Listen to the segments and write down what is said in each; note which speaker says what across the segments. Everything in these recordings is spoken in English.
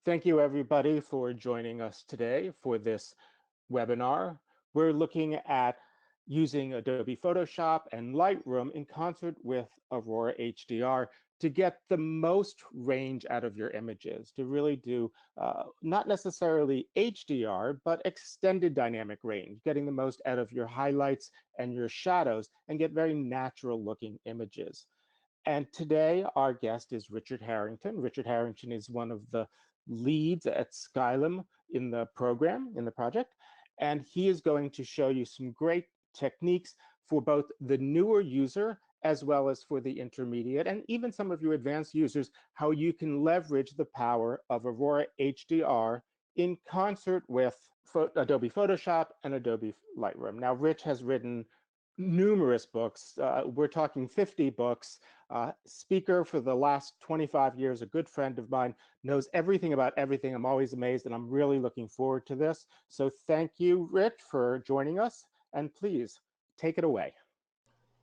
Speaker 1: Thank you, everybody, for joining us today for this webinar. We're looking at using Adobe Photoshop and Lightroom in concert with Aurora HDR to get the most range out of your images, to really do not necessarily HDR, but extended dynamic range, getting the most out of your highlights and your shadows and get very natural looking images. And today, our guest is Richard Harrington. Richard Harrington is one of the leads at Skylum in the program, in the project. And he is going to show you some great techniques for both the newer user as well as for the intermediate and even some of your advanced users, how you can leverage the power of Aurora HDR in concert with Adobe Photoshop and Adobe Lightroom. Now, Rich has written numerous books. We're talking 50 books. Speaker for the last 25 years, a good friend of mine, knows everything about everything. I'm always amazed, and I'm really looking forward to this. So thank you, Rich, for joining us. And please, take it away.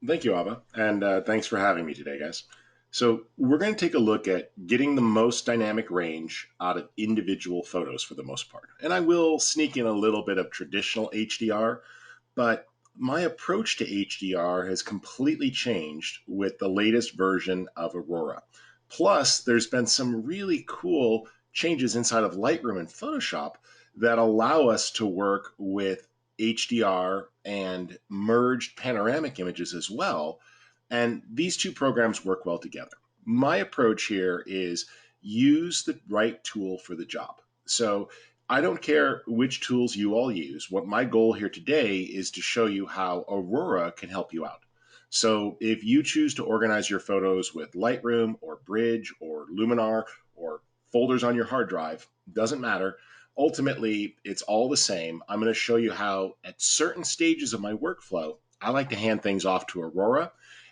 Speaker 2: Thank you, Abba, and thanks for having me today, guys. So we're going to take a look at getting the most dynamic range out of individual photos for the most part. And I will sneak in a little bit of traditional HDR, but my approach to HDR has completely changed with the latest version of Aurora. Plus, there's been some really cool changes inside of Lightroom and Photoshop that allow us to work with HDR and merged panoramic images as well. And these two programs work well together. My approach here is use the right tool for the job. So I don't care which tools you all use. What my goal here today is to show you how Aurora can help you out. So if you choose to organize your photos with Lightroom or Bridge or Luminar or folders on your hard drive, doesn't matter. Ultimately, it's all the same. I'm going to show you how at certain stages of my workflow, I like to hand things off to Aurora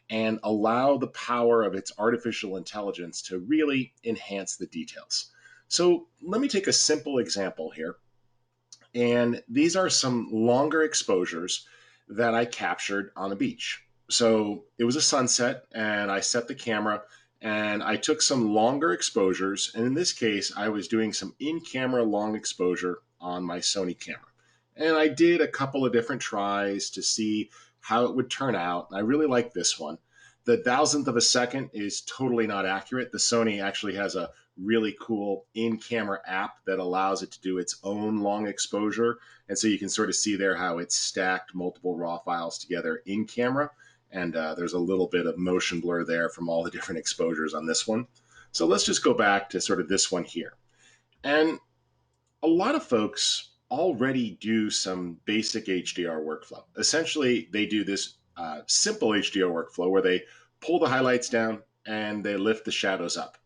Speaker 2: and allow the power of its artificial intelligence to really enhance the details. So let me take a simple example here. And these are some longer exposures that I captured on a beach. So it was a sunset, and I set the camera and I took some longer exposures. And in this case, I was doing some in camera long exposure on my Sony camera. And I did a couple of different tries to see how it would turn out. I really like this one. The thousandth of a second is totally not accurate. The Sony actually has a really cool in-camera app that allows it to do its own long exposure. And so you can sort of see there how it's stacked multiple raw files together in camera. And there's a little bit of motion blur there from all the different exposures on this one. So let's just go back to sort of this one here. And a lot of folks already do some basic HDR workflow. Essentially, they do this simple HDR workflow where they pull the highlights down and they lift the shadows up.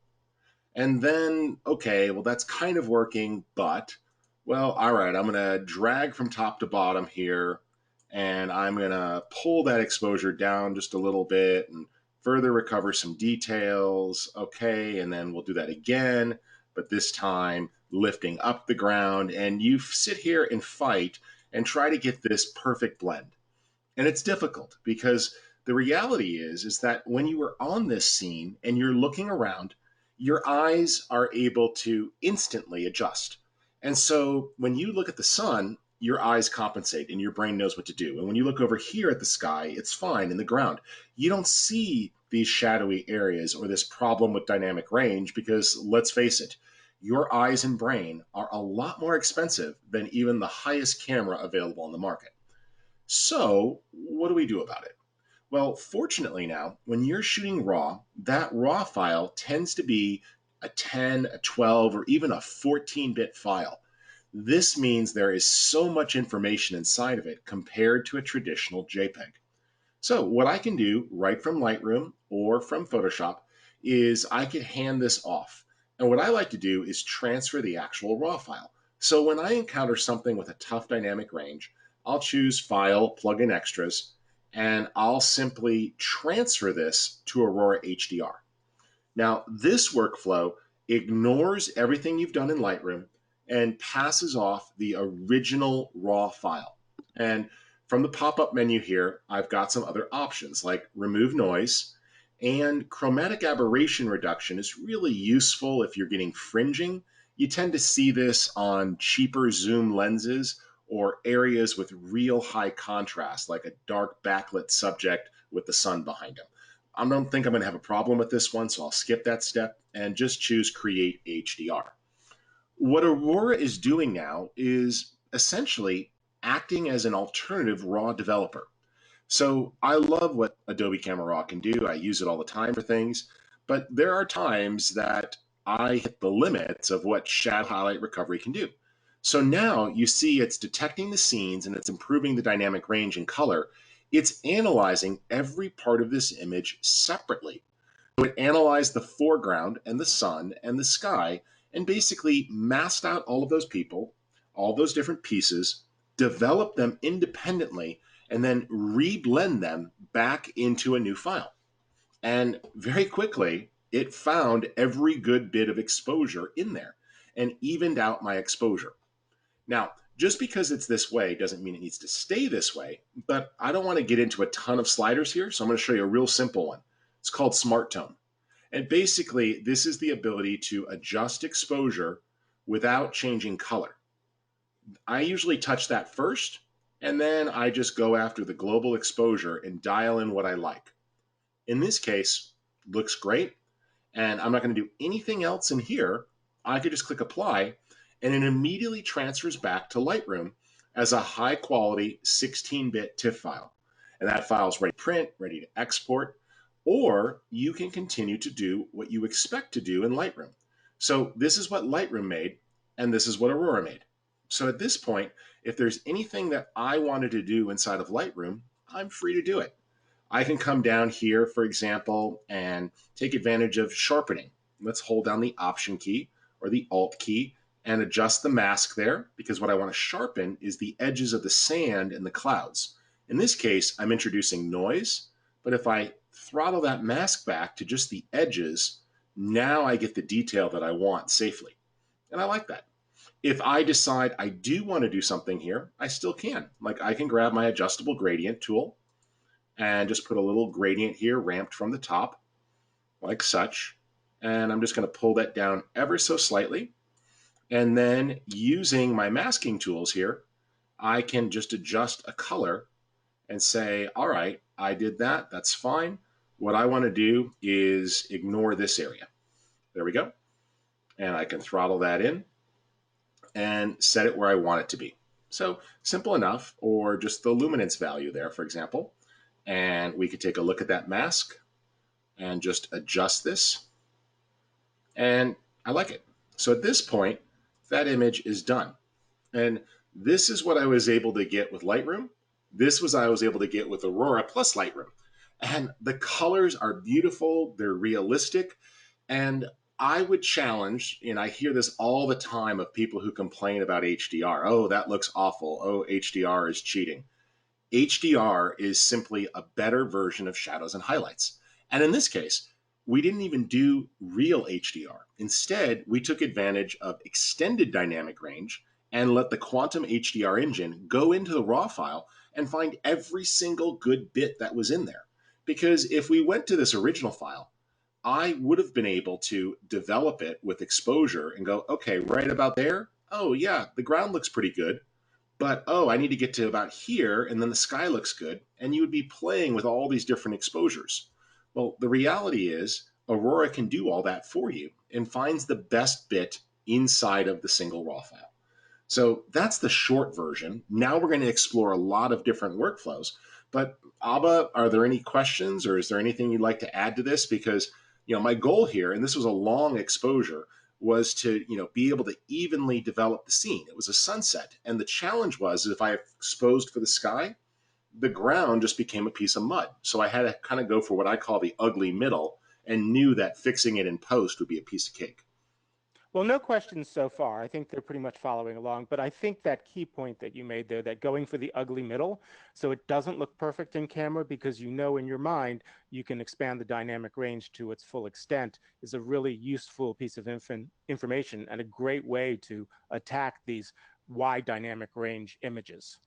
Speaker 2: And then, okay, well, that's kind of working, but, well, all right, I'm going to drag from top to bottom here, and I'm going to pull that exposure down just a little bit and further recover some details. Okay, and then we'll do that again, but this time lifting up the ground. And you sit here and fight and try to get this perfect blend. And it's difficult because the reality is that when you are on this scene and you're looking around, your eyes are able to instantly adjust. And so when you look at the sun, your eyes compensate and your brain knows what to do. And when you look over here at the sky, it's fine in the ground. You don't see these shadowy areas or this problem with dynamic range because, let's face it, your eyes and brain are a lot more expensive than even the highest camera available on the market. So what do we do about it? Well, fortunately now, when you're shooting RAW, that RAW file tends to be a 10, a 12, or even a 14-bit file. This means there is so much information inside of it compared to a traditional JPEG. So what I can do right from Lightroom or from Photoshop is I can hand this off. And what I like to do is transfer the actual RAW file. So when I encounter something with a tough dynamic range, I'll choose File, Plug in Extras, and I'll simply transfer this to Aurora HDR. Now, this workflow ignores everything you've done in Lightroom and passes off the original RAW file. And from the pop-up menu here, I've got some other options like remove noise, and chromatic aberration reduction is really useful if you're getting fringing You tend to see this on cheaper zoom lenses or areas with real high contrast, like a dark backlit subject with the sun behind him. I don't think I'm going to have a problem with this one, so I'll skip that step and just choose Create HDR. What Aurora is doing now is essentially acting as an alternative RAW developer. So I love what Adobe Camera Raw can do. I use it all the time for things, but there are times that I hit the limits of what shadow highlight recovery can do. So now you see it's detecting the scenes and it's improving the dynamic range and color. It's analyzing every part of this image separately. So it analyzed the foreground and the sun and the sky and basically masked out all of those people, all those different pieces, developed them independently, and then reblend them back into a new file. And very quickly, it found every good bit of exposure in there and evened out my exposure. Now, just because it's this way doesn't mean it needs to stay this way, but I don't want to get into a ton of sliders here, so I'm going to show you a real simple one. It's called Smart Tone. And basically, this is the ability to adjust exposure without changing color. I usually touch that first, and then I just go after the global exposure and dial in what I like. In this case, looks great, and I'm not going to do anything else in here. I could just click apply, and it immediately transfers back to Lightroom as a high quality 16-bit TIFF file. And that file is ready to print, ready to export, or you can continue to do what you expect to do in Lightroom. So this is what Lightroom made, and this is what Aurora made. So at this point, if there's anything that I wanted to do inside of Lightroom, I'm free to do it. I can come down here, for example, and take advantage of sharpening. Let's hold down the Option key or the Alt key and adjust the mask there, because what I want to sharpen is the edges of the sand and the clouds. In this case, I'm introducing noise, but if I throttle that mask back to just the edges, now I get the detail that I want safely. And I like that. If I decide I do want to do something here, I still can. Like I can grab my adjustable gradient tool and just put a little gradient here ramped from the top, like such. And I'm just going to pull that down ever so slightly. And then using my masking tools here, I can just adjust a color and say, all right, I did that. That's fine. What I want to do is ignore this area. There we go. And I can throttle that in and set it where I want it to be. So simple enough, or just the luminance value there, for example. And we could take a look at that mask and just adjust this. And I like it. So at this point, that image is done. And this is what I was able to get with Lightroom. This was I was able to get with Aurora plus Lightroom. And the colors are beautiful, they're realistic, and I would challenge, and I hear this all the time of people who complain about HDR. Oh, that looks awful. Oh, HDR is cheating. HDR is simply a better version of shadows and highlights. And in this case, we didn't even do real HDR. Instead, we took advantage of extended dynamic range and let the Quantum HDR engine go into the raw file and find every single good bit that was in there. Because if we went to this original file, I would have been able to develop it with exposure and go, okay, right about there. Oh, yeah, the ground looks pretty good. But, oh, I need to get to about here, and then the sky looks good. And you would be playing with all these different exposures. Well, the reality is, Aurora can do all that for you and finds the best bit inside of the single raw file. So that's the short version. Now we're going to explore a lot of different workflows. But Abba, are there any questions, or is there anything you'd like to add to this? Because my goal here, and this was a long exposure, was to be able to evenly develop the scene. It was a sunset, and the challenge was if I exposed for the sky, the ground just became a piece of mud. So I had to kind of go for what I call the ugly middle, and knew that fixing it in post would be a piece of cake.
Speaker 1: Well, no questions so far. I think they're pretty much following along. But I think that key point that you made there, that going for the ugly middle, so it doesn't look perfect in camera because you know in your mind you can expand the dynamic range to its full extent, is a really useful piece of information and a great way to attack these wide dynamic range images.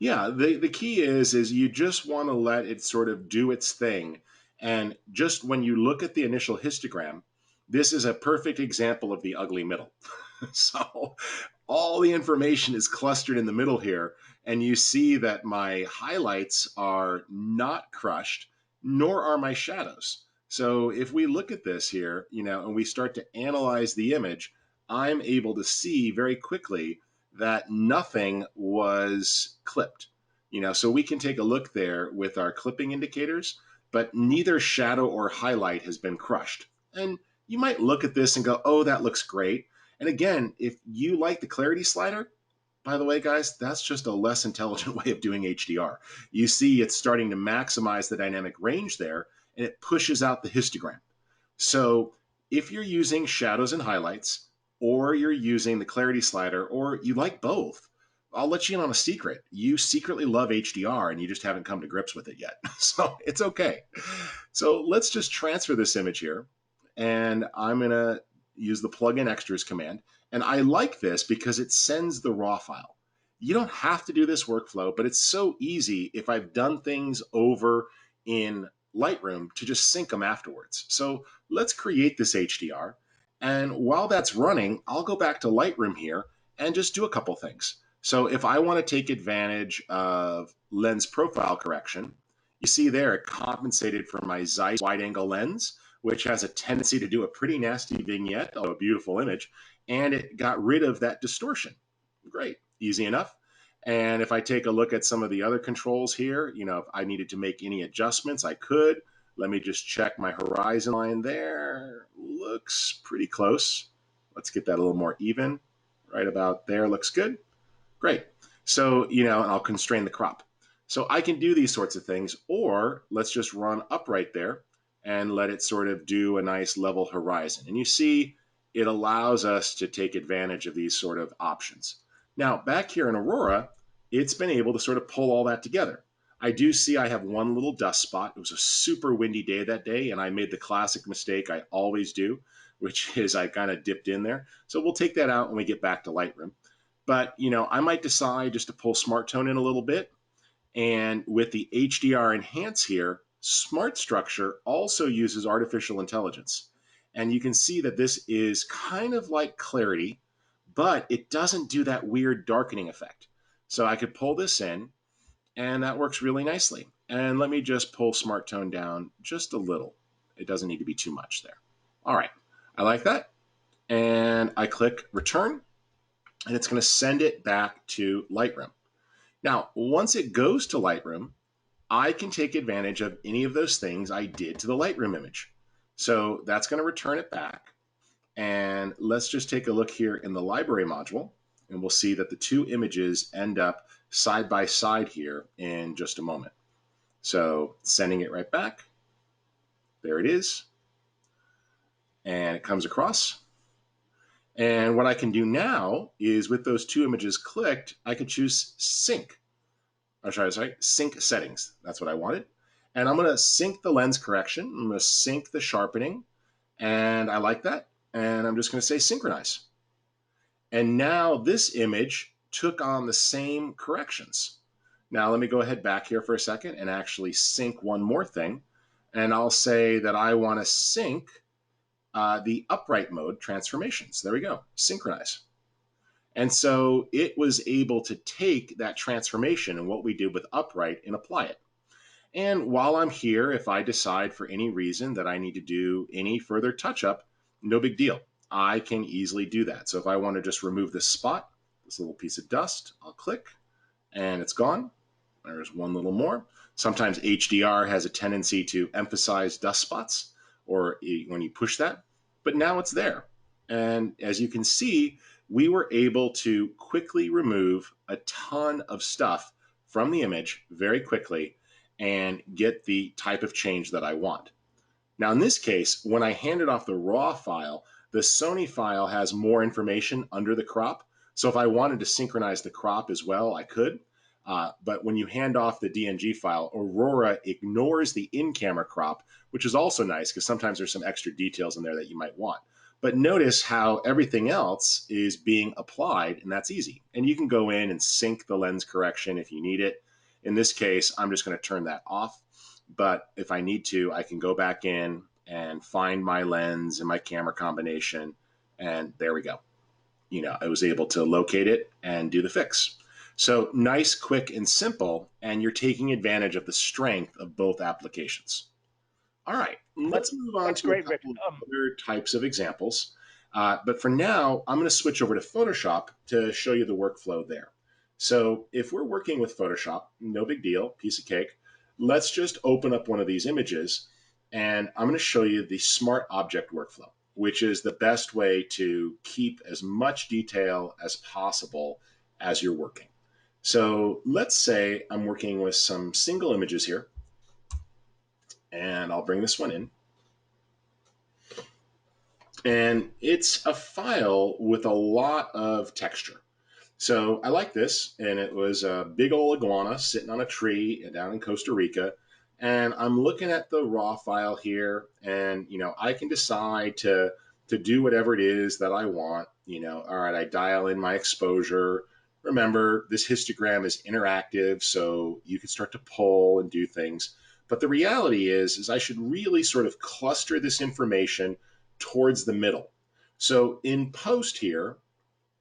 Speaker 2: Yeah, the key is you just want to let it sort of do its thing. And just when you look at the initial histogram, this is a perfect example of the ugly middle. So all the information is clustered in the middle here. And you see that my highlights are not crushed, nor are my shadows. So if we look at this here, and we start to analyze the image, I'm able to see very quickly that nothing was clipped. So we can take a look there with our clipping indicators, but neither shadow or highlight has been crushed. And you might look at this and go, oh, that looks great. And again, if you like the clarity slider, by the way, guys, that's just a less intelligent way of doing HDR. You see it's starting to maximize the dynamic range there, and it pushes out the histogram. So if you're using shadows and highlights, or you're using the clarity slider, or you like both, I'll let you in on a secret. You secretly love HDR and you just haven't come to grips with it yet. So it's okay. So let's just transfer this image here. And I'm going to use the plugin extras command. And I like this because it sends the raw file. You don't have to do this workflow, but it's so easy if I've done things over in Lightroom to just sync them afterwards. So let's create this HDR. And while that's running, I'll go back to Lightroom here and just do a couple things. So if I want to take advantage of lens profile correction, you see there it compensated for my Zeiss wide angle lens, which has a tendency to do a pretty nasty vignette, although a beautiful image, and it got rid of that distortion. Great, easy enough. And if I take a look at some of the other controls here, if I needed to make any adjustments, I could. Let me just check my horizon line there. Looks pretty close. Let's get that a little more even. Right about there looks good. Great. So, and I'll constrain the crop. So I can do these sorts of things, or let's just run upright there and let it sort of do a nice level horizon. And you see, it allows us to take advantage of these sort of options. Now, back here in Aurora, it's been able to sort of pull all that together. I do see I have one little dust spot. It was a super windy day that day, and I made the classic mistake I always do, which is I kind of dipped in there. So we'll take that out when we get back to Lightroom. But, I might decide just to pull Smart Tone in a little bit. And with the HDR Enhance here, Smart Structure also uses artificial intelligence. And you can see that this is kind of like clarity, but it doesn't do that weird darkening effect. So I could pull this in, and that works really nicely. And let me just pull Smart Tone down just a little. It doesn't need to be too much there. All right, I like that. And I click Return, and it's going to send it back to Lightroom. Now, once it goes to Lightroom, I can take advantage of any of those things I did to the Lightroom image. So that's going to return it back. And let's just take a look here in the library module, and we'll see that the two images end up side by side here in just a moment. So sending it right back. There it is. And it comes across. And what I can do now is with those two images clicked, I can choose sync. Sync settings. That's what I wanted. And I'm going to sync the lens correction. I'm going to sync the sharpening. And I like that. And I'm just going to say synchronize. And now this image took on the same corrections. Now let me go ahead back here for a second and actually sync one more thing. And I'll say that I want to sync the upright mode transformations. There we go. Synchronize. And so it was able to take that transformation and what we did with upright and apply it. And while I'm here, if I decide for any reason that I need to do any further touch up, no big deal. I can easily do that. So if I want to just remove this spot, this little piece of dust, I'll click and it's gone. There's one little more. Sometimes HDR has a tendency to emphasize dust spots or when you push that, but now it's there. And as you can see, we were able to quickly remove a ton of stuff from the image very quickly and get the type of change that I want. Now, in this case, when I handed off the raw file, the Sony file has more information under the crop. So if I wanted to synchronize the crop as well, I could. But when you hand off the DNG file, Aurora ignores the in-camera crop, which is also nice because sometimes there's some extra details in there that you might want. But notice how everything else is being applied, and that's easy. And you can go in and sync the lens correction if you need it. In this case, I'm just going to turn that off. But if I need to, I can go back in and find my lens and my camera combination, and there we go. I was able to locate it and do the fix. So nice, quick, and simple, and you're taking advantage of the strength of both applications. All right,
Speaker 1: That,
Speaker 2: let's move on
Speaker 1: that's
Speaker 2: to a
Speaker 1: great, Rich.
Speaker 2: couple of other types of examples. But for now, I'm going to switch over to Photoshop to show you the workflow there. So if we're working with Photoshop, no big deal, piece of cake. Let's just open up one of these images, and I'm going to show you the Smart Object workflow, which is the best way to keep as much detail as possible as you're working. So let's say I'm working with some single images here, and I'll bring this one in. And it's a file with a lot of texture. So I like this, and it was a big old iguana sitting on a tree down in Costa Rica. And I'm looking at the raw file here, and I can decide to do whatever it is that I want. All right, I dial in my exposure. Remember, this histogram is interactive, so you can start to pull and do things. But the reality is I should really sort of cluster this information towards the middle. So in post here,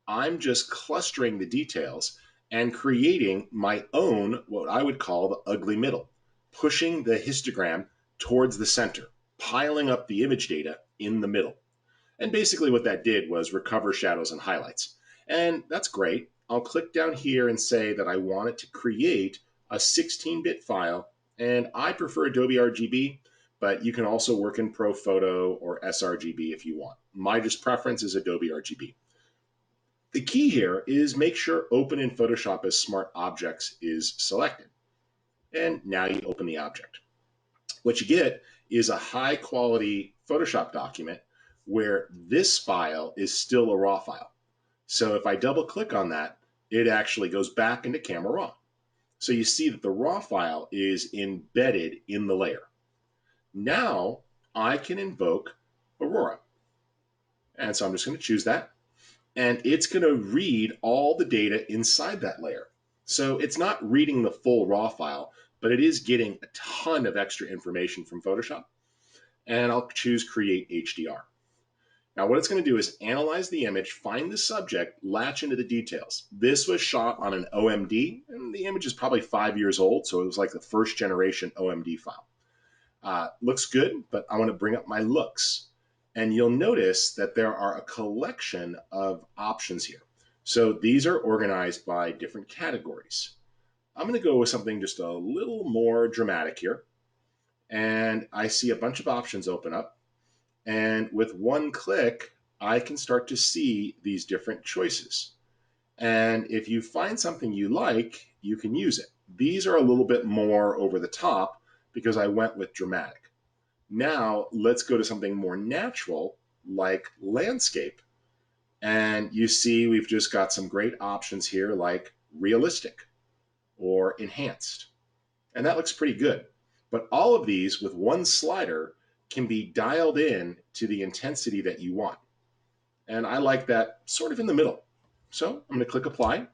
Speaker 2: I'm just clustering the details and creating my own, what I would call the ugly middle, pushing the histogram towards the center, piling up the image data in the middle. And basically what that did was recover shadows and highlights. And that's great. I'll click down here and say that I want it to create a 16-bit file, and I prefer Adobe RGB, but you can also work in ProPhoto or sRGB if you want. My just preference is Adobe RGB. The key here is make sure Open in Photoshop as Smart Objects is selected. And now you open the object. What you get is a high quality Photoshop document where this file is still a raw file. So if I double click on that, it actually goes back into Camera Raw. So you see that the raw file is embedded in the layer. Now I can invoke Aurora. And so I'm just going to choose that. And it's going to read all the data inside that layer. So it's not reading the full raw file, but it is getting a ton of extra information from Photoshop. And I'll choose Create HDR. Now what it's going to do is analyze the image, find the subject, latch into the details. This was shot on an OMD, and the image is probably 5 years old, so it was like the first generation OMD file. Looks good, but I want to bring up my looks. And you'll notice that there are a collection of options here. So these are organized by different categories. I'm going to go with something just a little more dramatic here. And I see a bunch of options open up. And with one click, I can start to see these different choices. And if you find something you like, you can use it. These are a little bit more over the top because I went with dramatic. Now let's go to something more natural like landscape. And you see we've just got some great options here like realistic or enhanced. And that looks pretty good. But all of these with one slider can be dialed in to the intensity that you want. And I like that sort of in the middle. So I'm going to click apply.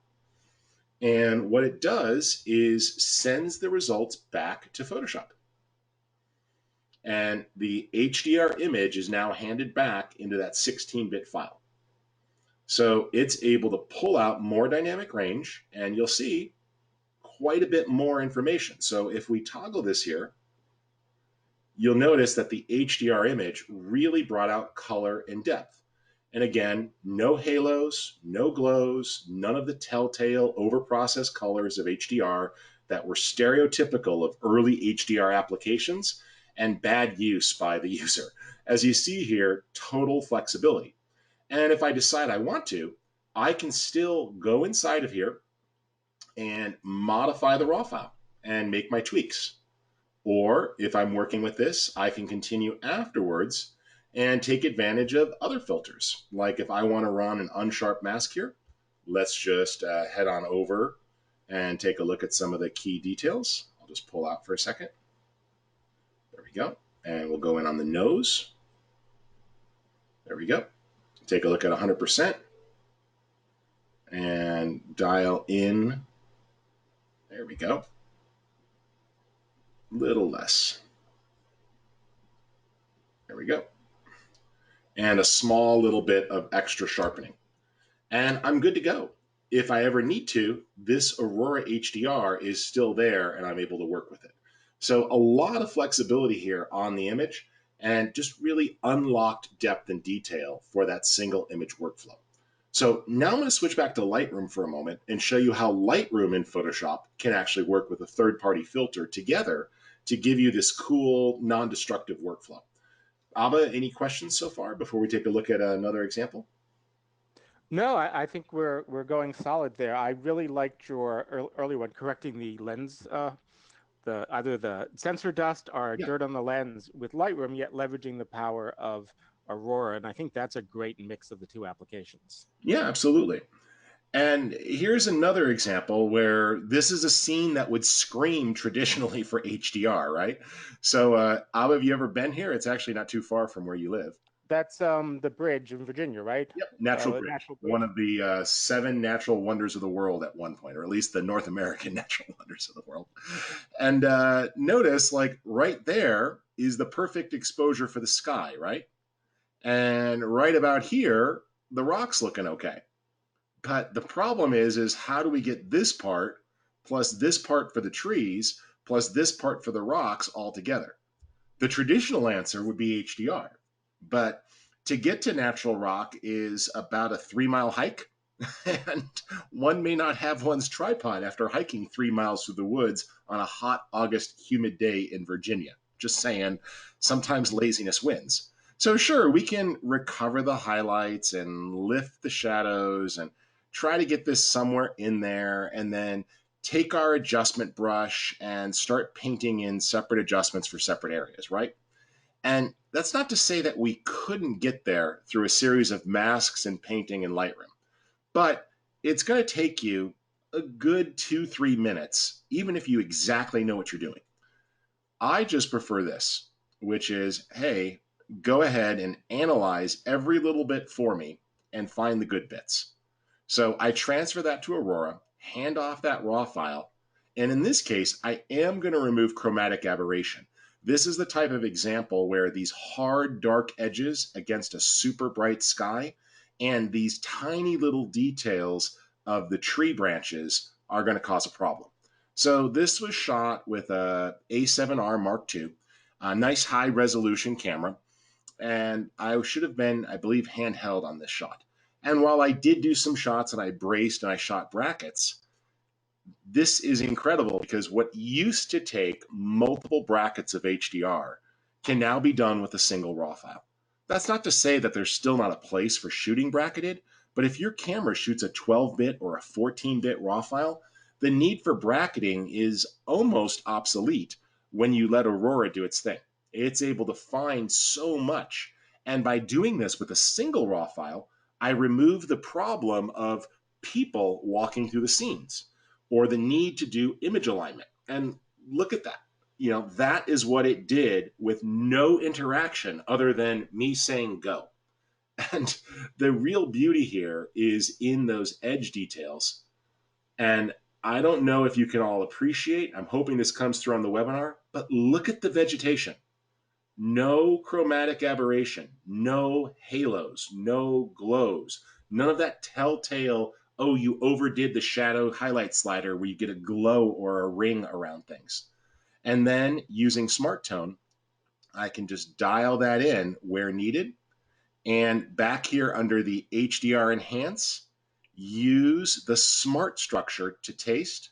Speaker 2: And what it does is sends the results back to Photoshop. And the HDR image is now handed back into that 16-bit file. So it's able to pull out more dynamic range, and you'll see quite a bit more information. So if we toggle this here, you'll notice that the HDR image really brought out color and depth. And again, no halos, no glows, none of the telltale overprocessed colors of HDR that were stereotypical of early HDR applications and bad use by the user. As you see here, total flexibility. And if I decide I want to, I can still go inside of here and modify the raw file and make my tweaks. Or if I'm working with this, I can continue afterwards and take advantage of other filters. Like if I want to run an unsharp mask here, let's just head on over and take a look at some of the key details. I'll just pull out for a second. There we go. And we'll go in on the nose. There we go. Take a look at 100% and dial in. There we go. Little less. There we go. And a small little bit of extra sharpening. and I'm good to go. If I ever need to, this Aurora HDR is still there and I'm able to work with it. So a lot of flexibility here on the image and just really unlocked depth and detail for that single image workflow. So now I'm going to switch back to Lightroom for a moment and show you how Lightroom in Photoshop can actually work with a third-party filter together to give you this cool, non-destructive workflow. Abba, any questions so far before we take a look at another example?
Speaker 1: No, I think we're going solid there. I really liked your early one, correcting the lens, the either the sensor dust or
Speaker 2: Yeah,
Speaker 1: dirt on the lens with Lightroom, yet leveraging the power of Aurora. And I think that's a great mix of the two applications.
Speaker 2: yeah, absolutely. And here's another example where this is a scene that would scream traditionally for HDR, right? So, Abba, have you ever been here? It's actually not too far from where you live.
Speaker 1: That's the bridge in Virginia, right?
Speaker 2: Yep, Natural
Speaker 1: The
Speaker 2: Bridge,
Speaker 1: natural
Speaker 2: one
Speaker 1: bridge.
Speaker 2: of the seven natural wonders of the world at one point, or at least the North American natural wonders of the world. And notice, like right there is the perfect exposure for the sky, right? And right about here, the rock's looking okay. But the problem is how do we get this part plus this part for the trees plus this part for the rocks all together? The traditional answer would be HDR. But to get to natural rock is about a 3 mile hike. And one may not have one's tripod after hiking 3 miles through the woods on a hot August humid day in Virginia. Just saying, sometimes laziness wins. So, sure, we can recover the highlights and lift the shadows and try to get this somewhere in there and then take our adjustment brush and start painting in separate adjustments for separate areas, right? And that's not to say that we couldn't get there through a series of masks and painting in Lightroom, but it's going to take you a good 2, 3 minutes, even if you exactly know what you're doing. I just prefer this, which is hey, go ahead and analyze every little bit for me and find the good bits. So I transfer that to Aurora, hand off that raw file, and in this case, I am going to remove chromatic aberration. This is the type of example where these hard, dark edges against a super bright sky and these tiny little details of the tree branches are going to cause a problem. So this was shot with a A7R Mark II, a nice high resolution camera, and I should have been, I believe, handheld on this shot. And while I did do some shots and I braced and I shot brackets, this is incredible because what used to take multiple brackets of HDR can now be done with a single raw file. That's not to say that there's still not a place for shooting bracketed, but if your camera shoots a 12-bit or a 14-bit raw file, the need for bracketing is almost obsolete when you let Aurora do its thing. It's able to find so much. And by doing this with a single raw file, I remove the problem of people walking through the scenes or the need to do image alignment. And look at that. You know, that is what it did with no interaction other than me saying go. And the real beauty here is in those edge details. And I don't know if you can all appreciate, I'm hoping this comes through on the webinar, but look at the vegetation. No chromatic aberration, no halos, no glows, none of that telltale, oh, you overdid the shadow highlight slider where you get a glow or a ring around things. And then using Smart Tone, I can just dial that in where needed. And back here under the HDR Enhance, use the Smart structure to taste,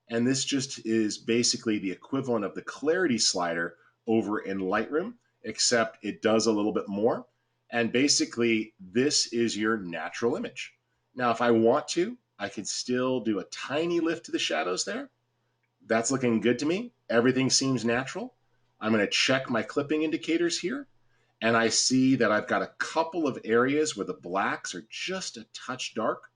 Speaker 2: and this just is basically the equivalent of the clarity slider over in Lightroom, except it does a little bit more. And basically, this is your natural image. Now, if I want to, I can still do a tiny lift to the shadows there. That's looking good to me. Everything seems natural. I'm going to check my clipping indicators here. And I see that I've got a couple of areas where the blacks are just a touch dark.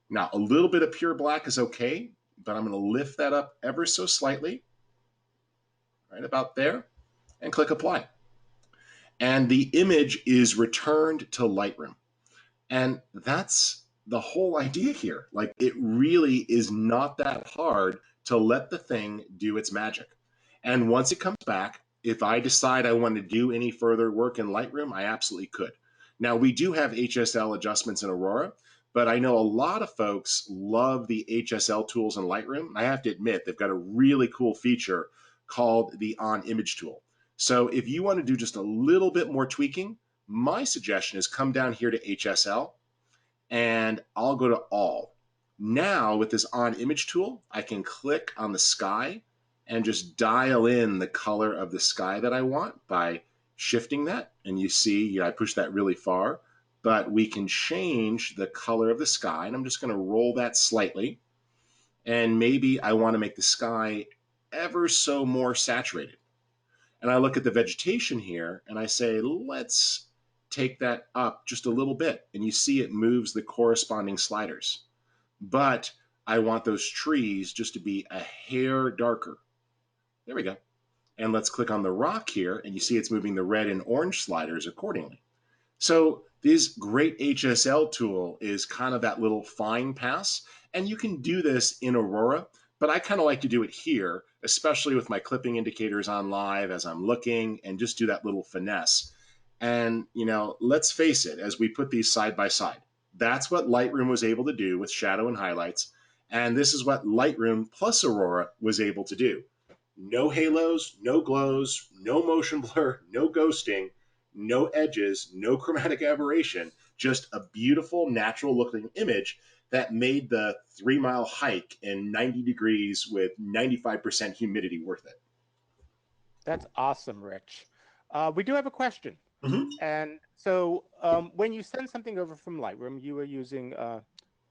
Speaker 2: Now, a little bit of pure black is okay, but I'm going to lift that up ever so slightly, right about there, and click apply. And the image is returned to Lightroom. And that's the whole idea here. Like, it really is not that hard to let the thing do its magic. And once it comes back, if I decide I want to do any further work in Lightroom, I absolutely could. Now, we do have HSL adjustments in Aurora, But I know a lot of folks love the HSL tools in Lightroom. I have to admit, they've got a really cool feature called the on image tool. So if you want to do just a little bit more tweaking, my suggestion is come down here to HSL and I'll go to all. Now with this on image tool, I can click on the sky and just dial in the color of the sky that I want by shifting that. And you see, I push that really far, but we can change the color of the sky. And I'm just going to roll that slightly. And maybe I want to make the sky ever so more saturated. And I look at the vegetation here and I say, let's take that up just a little bit. And you see it moves the corresponding sliders. But I want those trees just to be a hair darker. There we go. And let's click on the rock here and you see it's moving the red and orange sliders accordingly. So this great HSL tool is kind of that little fine pass, and you can do this in Aurora, but I kind of like to do it here, especially with my clipping indicators on live as I'm looking, and just do that little finesse. And, let's face it, as we put these side by side, that's what Lightroom was able to do with shadow and highlights, and this is what Lightroom plus Aurora was able to do. No halos, no glows, no motion blur, no ghosting, no edges, no chromatic aberration, just a beautiful natural looking image that made the 3 mile hike in 90 degrees with 95% humidity worth it.
Speaker 1: That's awesome, Rich. We do have a question.
Speaker 2: Mm-hmm.
Speaker 1: And so when you send something over from Lightroom, you are using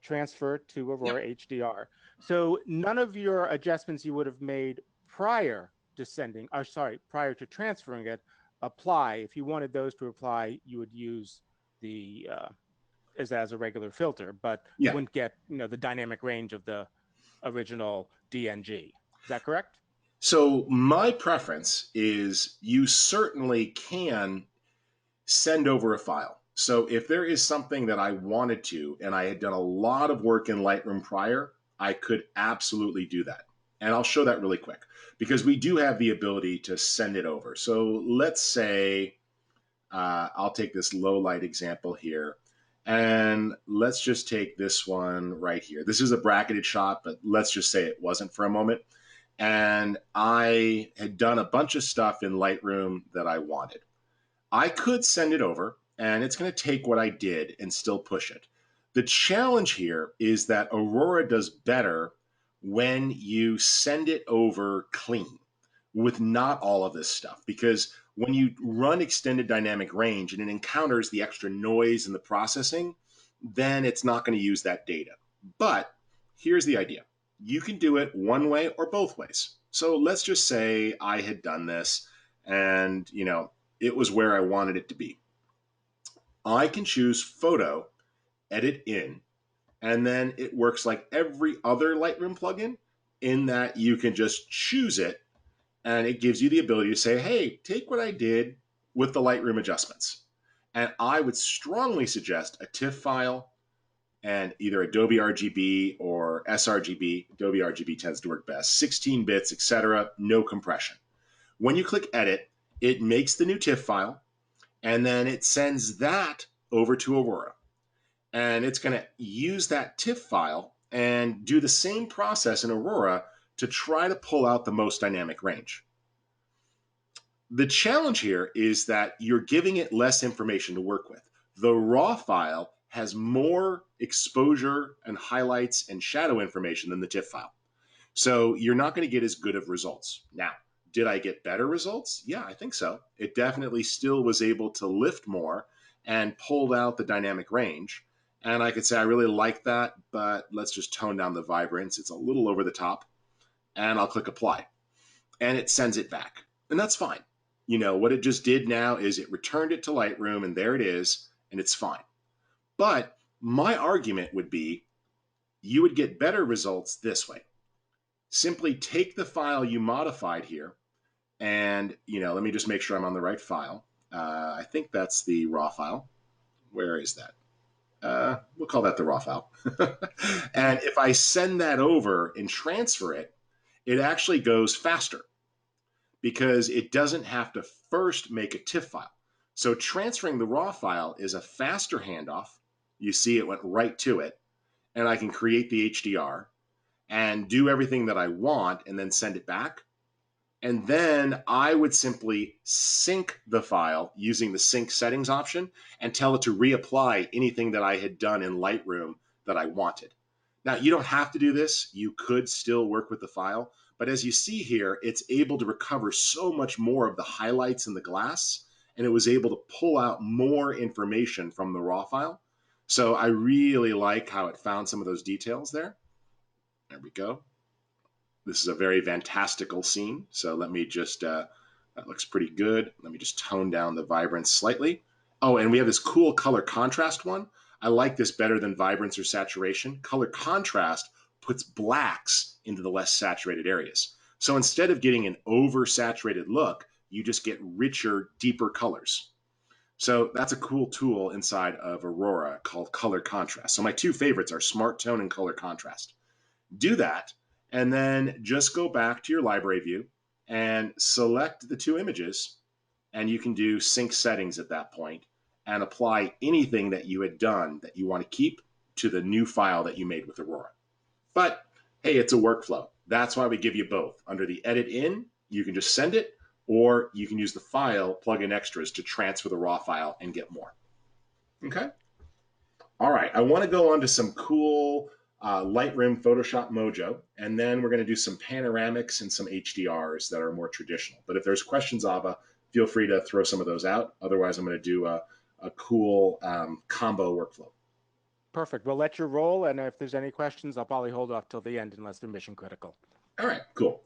Speaker 1: transfer to
Speaker 2: Yep.
Speaker 1: Aurora HDR. So none of your adjustments you would have made prior to sending, or sorry, prior to transferring it, apply. If you wanted those to apply, you would use the as a regular filter, but you
Speaker 2: Yeah.
Speaker 1: wouldn't get the dynamic range of the original DNG. Is that correct?
Speaker 2: So my preference is you certainly can send over a file. So if there is something that I wanted to, and I had done a lot of work in Lightroom prior, I could absolutely do that. And I'll show that really quick because we do have the ability to send it over. So let's say I'll take this low light example here. And let's just take this one right here. This is a bracketed shot, but let's just say it wasn't for a moment. And I had done a bunch of stuff in Lightroom that I wanted. I could send it over, and it's going to take what I did and still push it. The challenge here is that Aurora does better when you send it over clean with not all of this stuff. Because when you run extended dynamic range and it encounters the extra noise in the processing, then it's not going to use that data. But here's the idea. You can do it one way or both ways. So let's just say I had done this and, it was where I wanted it to be. I can choose photo, edit in, and then it works like every other Lightroom plugin in that you can just choose it and it gives you the ability to say, hey, take what I did with the Lightroom adjustments. And I would strongly suggest a TIFF file and either Adobe RGB or sRGB. Adobe RGB tends to work best. 16 bits, etc., no compression. When you click edit, it makes the new TIFF file and then it sends that over to Aurora. And it's going to use that TIFF file and do the same process in Aurora to try to pull out the most dynamic range. The challenge here is that you're giving it less information to work with. The raw file has more exposure and highlights and shadow information than the TIFF file. So you're not going to get as good of results. Now, did I get better results? Yeah, I think so. It definitely still was able to lift more and pulled out the dynamic range. And I could say I really like that, but let's just tone down the vibrance. It's a little over the top. And I'll click apply. And it sends it back. And that's fine. What it just did now is it returned it to Lightroom, and there it is, and it's fine. But my argument would be you would get better results this way. Simply take the file you modified here and, let me just make sure I'm on the right file. I think that's the raw file. Where is that? We'll call that the raw file. And if I send that over and transfer it, it actually goes faster because it doesn't have to first make a TIFF file. So transferring the raw file is a faster handoff You see it went right to it, and I can create the HDR and do everything that I want and then send it back. And then I would simply sync the file using the sync settings option and tell it to reapply anything that I had done in Lightroom that I wanted. Now, you don't have to do this. You could still work with the file. But as you see here, it's able to recover so much more of the highlights in the glass, and it was able to pull out more information from the raw file. So I really like how it found some of those details there. There we go. This is a very fantastical scene. So let me just, that looks pretty good. Let me just tone down the vibrance slightly. Oh, and we have this cool color contrast one. I like this better than vibrance or saturation. Color contrast puts blacks into the less saturated areas. So instead of getting an oversaturated look, you just get richer, deeper colors. So that's a cool tool inside of Aurora called color contrast. So my two favorites are smart tone and color contrast. Do that, and then just go back to your library view and select the two images, and you can do sync settings at that point and apply anything that you had done that you want to keep to the new file that you made with Aurora. But hey, it's a workflow. That's why we give you both. Under the edit in, you can just send it, or you can use the file plugin extras to transfer the raw file and get more. Okay? All right, I want to go on to some cool Lightroom Photoshop Mojo, and then we're going to do some panoramics and some HDRs that are more traditional. But if there's questions, Ava, feel free to throw some of those out. Otherwise, I'm going to do a cool combo workflow.
Speaker 1: Perfect. We'll let you roll, and if there's any questions, I'll probably hold off till the end unless they're mission critical.
Speaker 2: All right, cool.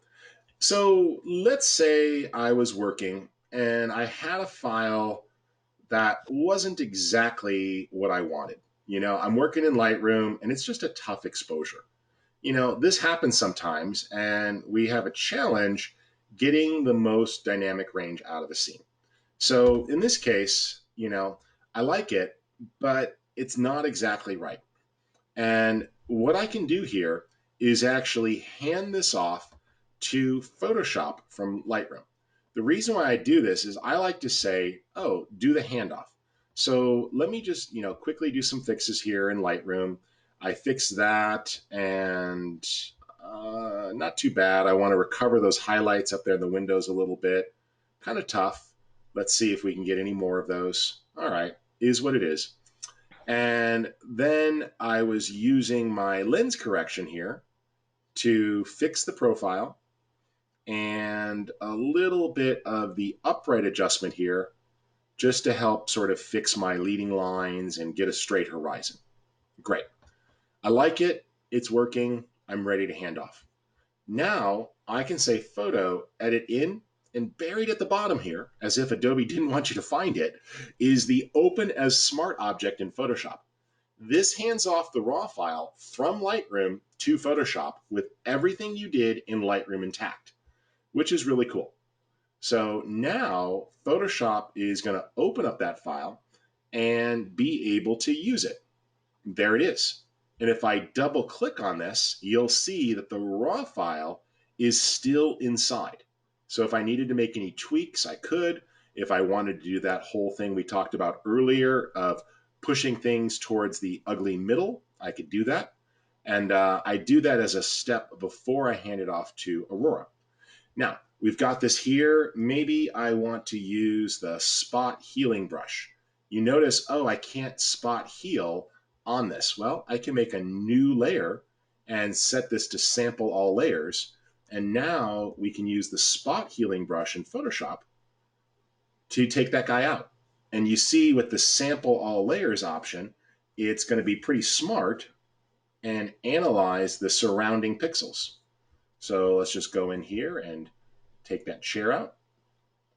Speaker 2: So let's say I was working and I had a file that wasn't exactly what I wanted. I'm working in Lightroom and it's just a tough exposure. This happens sometimes, and we have a challenge getting the most dynamic range out of a scene. So in this case, I like it, but it's not exactly right. And what I can do here is actually hand this off to Photoshop from Lightroom. The reason why I do this is I like to say, oh, do the handoff. So let me just, quickly do some fixes here in Lightroom. I fix that, and not too bad. I want to recover those highlights up there in the windows a little bit. Kind of tough. Let's see if we can get any more of those. All right, is what it is. And then I was using my lens correction here to fix the profile and a little bit of the upright adjustment here just to help sort of fix my leading lines and get a straight horizon. Great. I like it. It's working. I'm ready to hand off. Now I can say photo, edit in, and buried at the bottom here, as if Adobe didn't want you to find it, is the open as smart object in Photoshop. This hands off the raw file from Lightroom to Photoshop with everything you did in Lightroom intact, which is really cool. So now Photoshop is going to open up that file and be able to use it. There it is. And if I double click on this, you'll see that the raw file is still inside. So if I needed to make any tweaks, I could. If I wanted to do that whole thing we talked about earlier of pushing things towards the ugly middle, I could do that. And I do that as a step before I hand it off to Aurora. Now, we've got this here. Maybe I want to use the spot healing brush. You notice, oh, I can't spot heal on this. Well, I can make a new layer and set this to sample all layers. And now we can use the spot healing brush in Photoshop to take that guy out. And you see with the sample all layers option, it's going to be pretty smart and analyze the surrounding pixels. So let's just go in here and take that chair out.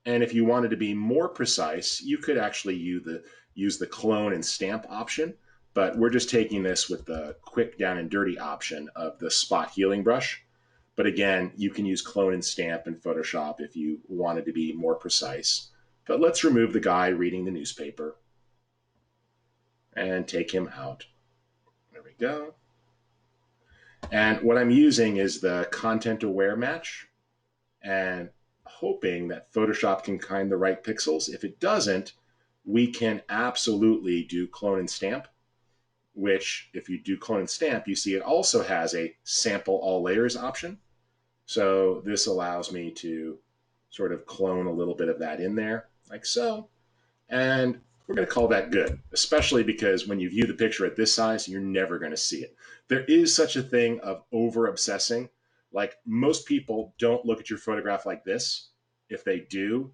Speaker 2: And if you wanted to be more precise, you could actually use the clone and stamp option, but we're just taking this with the quick down and dirty option of the spot healing brush. But again, you can use clone and stamp in Photoshop if you wanted to be more precise. But let's remove the guy reading the newspaper and take him out. There we go. And what I'm using is the content aware match and hoping that Photoshop can find the right pixels. If it doesn't, we can absolutely do clone and stamp which if you do clone and stamp, you see it also has a sample all layers option. So this allows me to sort of clone a little bit of that in there, like so. And we're going to call that good, especially because when you view the picture at this size, you're never going to see it. There is such a thing of over obsessing. Like most people don't look at your photograph like this. If they do,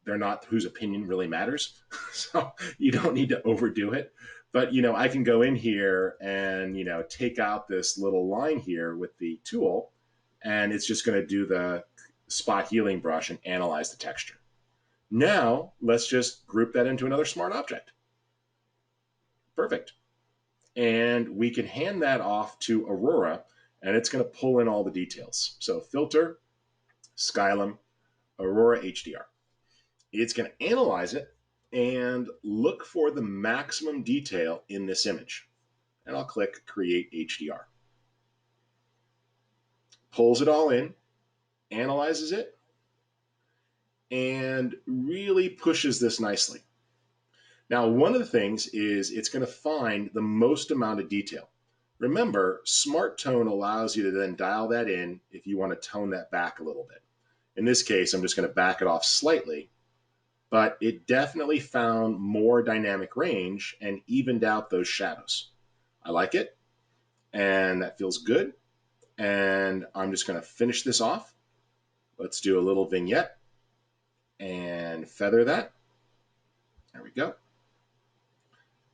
Speaker 2: they're not whose opinion really matters. So you don't need to overdo it. But, I can go in here and, take out this little line here with the tool, and it's just going to do the spot healing brush and analyze the texture. Now, let's just group that into another smart object. Perfect. And we can hand that off to Aurora, and it's going to pull in all the details. So filter, Skylum, Aurora HDR. It's going to analyze it and look for the maximum detail in this image. And I'll click Create HDR. Pulls it all in, analyzes it, and really pushes this nicely. Now, one of the things is it's going to find the most amount of detail. Remember, Smart Tone allows you to then dial that in if you want to tone that back a little bit. In this case, I'm just going to back it off slightly, but it definitely found more dynamic range and evened out those shadows. I like it, and that feels good. And I'm just going to finish this off. Let's do a little vignette and feather that. There we go.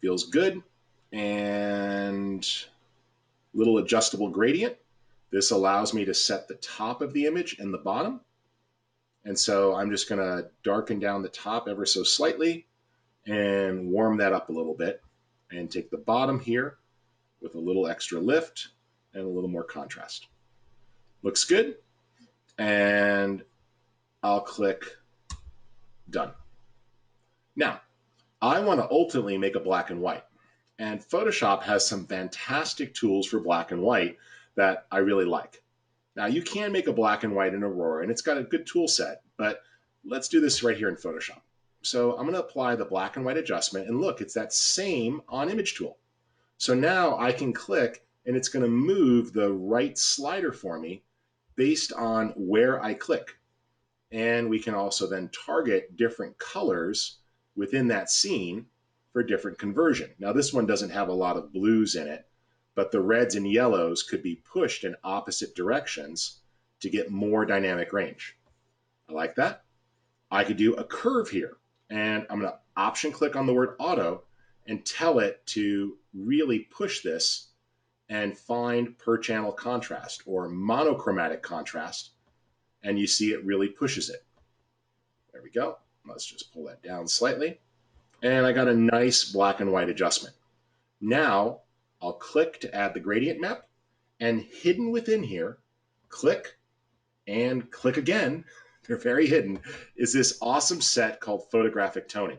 Speaker 2: Feels good. And little adjustable gradient. This allows me to set the top of the image and the bottom. And so I'm just going to darken down the top ever so slightly and warm that up a little bit, and take the bottom here with a little extra lift and a little more contrast. Looks good. And I'll click Done. Now, I want to ultimately make a black and white. And Photoshop has some fantastic tools for black and white that I really like. Now, you can make a black and white in Aurora, and it's got a good tool set, but let's do this right here in Photoshop. So I'm going to apply the black and white adjustment, and look, it's that same on image tool. So now I can click, and it's going to move the right slider for me based on where I click. And we can also then target different colors within that scene for different conversion. Now, this one doesn't have a lot of blues in it, but the reds and yellows could be pushed in opposite directions to get more dynamic range. I like that. I could do a curve here, and I'm going to option click on the word auto and tell it to really push this and find per channel contrast or monochromatic contrast, and you see it really pushes it. There we go. Let's just pull that down slightly. And I got a nice black and white adjustment. Now I'll click to add the gradient map, and hidden within here, click and click again, they're very hidden, is this awesome set called photographic toning.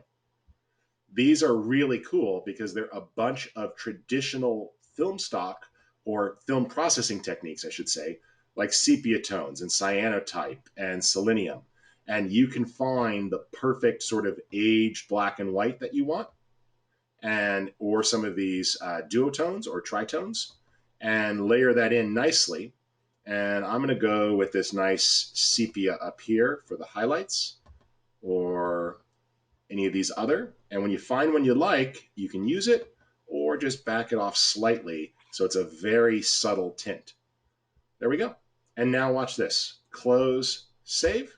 Speaker 2: These are really cool because they're a bunch of traditional film stock or film processing techniques, I should say, like sepia tones and cyanotype and selenium. And you can find the perfect sort of aged black and white that you want, and or some of these duotones or tritones, and layer that in nicely. And I'm going to go with this nice sepia up here for the highlights, or any of these other. And when you find one you like, you can use it or just back it off slightly so it's a very subtle tint. There we go. And now watch this. Close, save,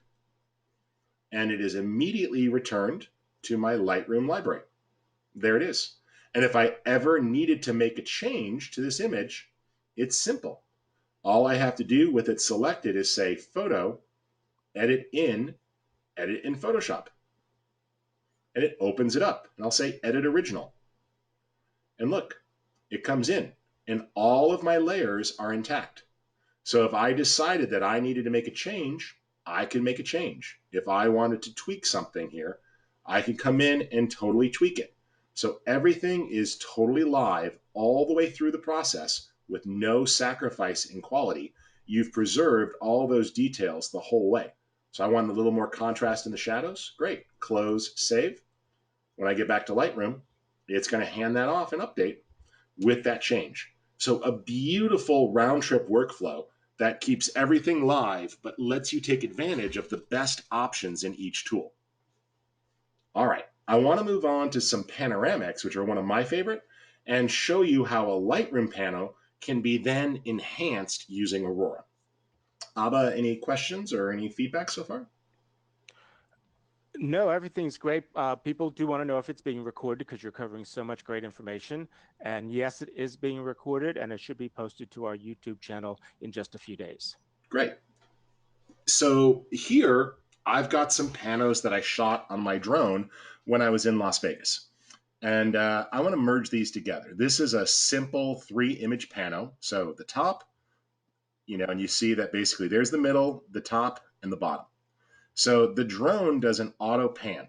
Speaker 2: and it is immediately returned to my Lightroom library. There it is. And if I ever needed to make a change to this image, it's simple. All I have to do with it selected is say Photo, Edit in Photoshop. And it opens it up. And I'll say Edit Original. And look, it comes in. And all of my layers are intact. So if I decided that I needed to make a change, I can make a change. If I wanted to tweak something here, I can come in and totally tweak it. So everything is totally live all the way through the process with no sacrifice in quality. You've preserved all those details the whole way. So I want a little more contrast in the shadows. Great. Close, save. When I get back to Lightroom, it's going to hand that off and update with that change. So a beautiful round trip workflow that keeps everything live, but lets you take advantage of the best options in each tool. All right, I want to move on to some panoramics, which are one of my favorite, and show you how a Lightroom panel can be then enhanced using Aurora. Abba, any questions or any feedback so far?
Speaker 1: No, everything's great. People do want to know if it's being recorded because you're covering so much great information. And yes, it is being recorded and it should be posted to our YouTube channel in just a few days.
Speaker 2: Great. So here I've got some panos that I shot on my drone when I was in Las Vegas. And I want to merge these together. This is a simple 3-image pano. So the top, and you see that basically there's the middle, the top, and the bottom. So the drone does an auto pan.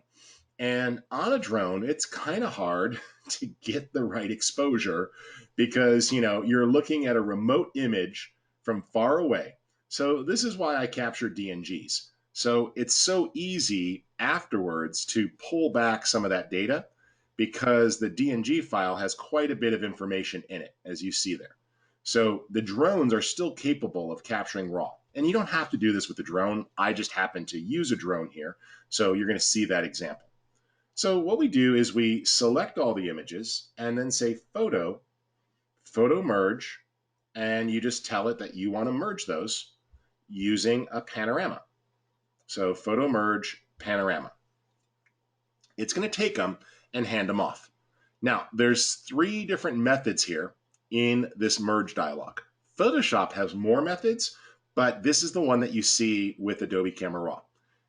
Speaker 2: And on a drone, it's kind of hard to get the right exposure because, you're looking at a remote image from far away. So this is why I capture DNGs. So it's so easy afterwards to pull back some of that data because the DNG file has quite a bit of information in it, as you see there. So the drones are still capable of capturing raw. And you don't have to do this with the drone. I just happen to use a drone here. So you're going to see that example. So what we do is we select all the images and then say photo, photo merge, and you just tell it that you want to merge those using a panorama. So photo merge panorama. It's going to take them and hand them off. Now, there's 3 different methods here in this merge dialog. Photoshop has more methods, but this is the one that you see with Adobe Camera Raw.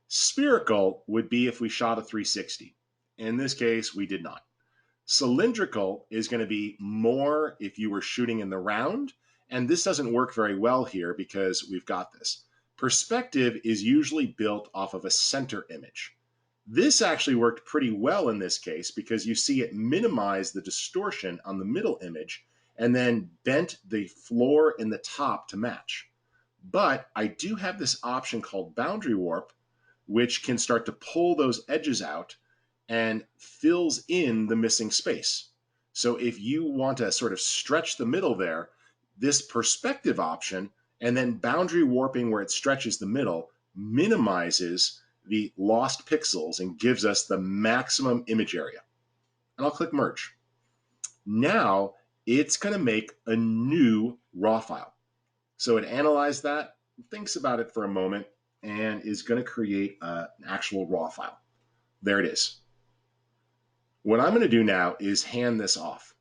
Speaker 2: Spherical would be if we shot a 360. In this case, we did not. Cylindrical is going to be more if you were shooting in the round, and this doesn't work very well here because we've got this. Perspective is usually built off of a center image. This actually worked pretty well in this case because you see it minimized the distortion on the middle image and then bent the floor and the top to match. But I do have this option called boundary warp, which can start to pull those edges out and fills in the missing space. So if you want to sort of stretch the middle there, this perspective option and then boundary warping where it stretches the middle minimizes the lost pixels and gives us the maximum image area. And I'll click merge. Now it's going to make a new raw file. So it analyzed that, thinks about it for a moment, and is going to create an actual raw file. There it is. What I'm going to do now is hand this off.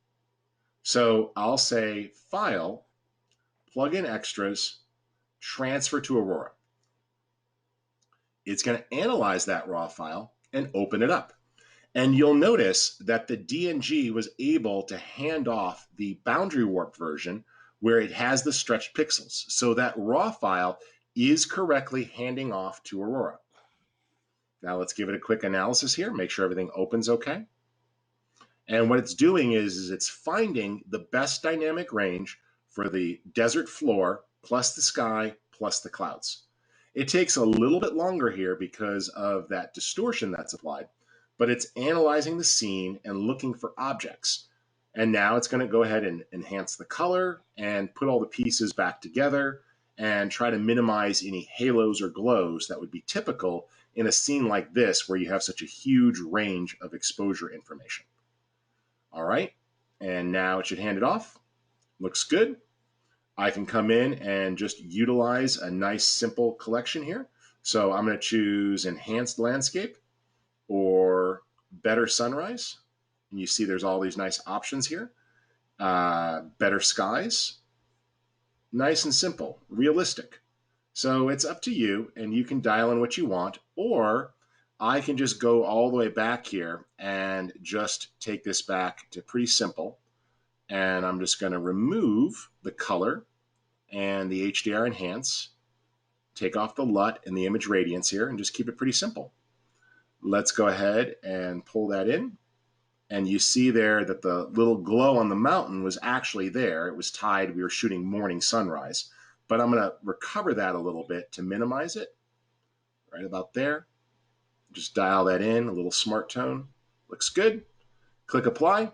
Speaker 2: So I'll say File, Plug in Extras, Transfer to Aurora. It's going to analyze that raw file and open it up. And you'll notice that the DNG was able to hand off the boundary warp version where it has the stretched pixels. So that raw file is correctly handing off to Aurora. Now let's give it a quick analysis here, make sure everything opens okay. And what it's doing is it's finding the best dynamic range for the desert floor plus the sky plus the clouds. It takes a little bit longer here because of that distortion that's applied, but it's analyzing the scene and looking for objects. And now it's going to go ahead and enhance the color and put all the pieces back together and try to minimize any halos or glows that would be typical in a scene like this where you have such a huge range of exposure information. All right, and now it should hand it off. Looks good. I can come in and just utilize a nice simple collection here. So I'm going to choose Enhanced Landscape or Better Sunrise. And you see there's all these nice options here. Better Skies. Nice and simple, realistic. So it's up to you, and you can dial in what you want, or I can just go all the way back here and just take this back to pretty simple. And I'm just going to remove the color and the HDR enhance, take off the LUT and the image radiance here, and just keep it pretty simple. Let's go ahead and pull that in. And you see there that the little glow on the mountain was actually there. It was tied. We were shooting morning sunrise. But I'm going to recover that a little bit to minimize it. Right about there. Just dial that in, a little smart tone. Looks good. Click apply,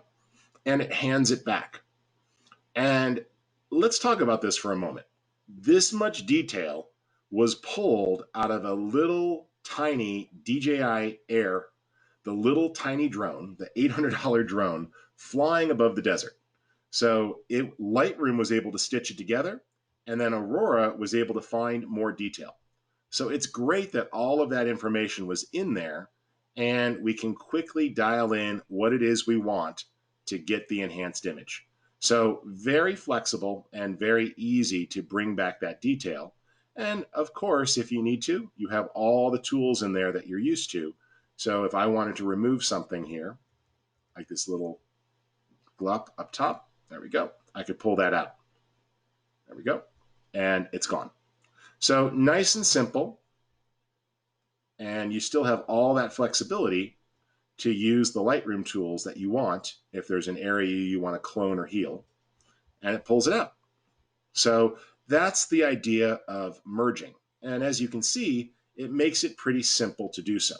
Speaker 2: and it hands it back. And let's talk about this for a moment. This much detail was pulled out of a little tiny DJI Air, the little tiny drone, the $800 drone flying above the desert. So Lightroom was able to stitch it together, and then Aurora was able to find more detail. So it's great that all of that information was in there, and we can quickly dial in what it is we want to get the enhanced image. So very flexible and very easy to bring back that detail. And of course, if you need to, you have all the tools in there that you're used to. So if I wanted to remove something here, like this little glop up top, there we go. I could pull that out. There we go. And it's gone. So nice and simple. And you still have all that flexibility to use the Lightroom tools that you want if there's an area you want to clone or heal, and it pulls it out. So that's the idea of merging. And as you can see, it makes it pretty simple to do so.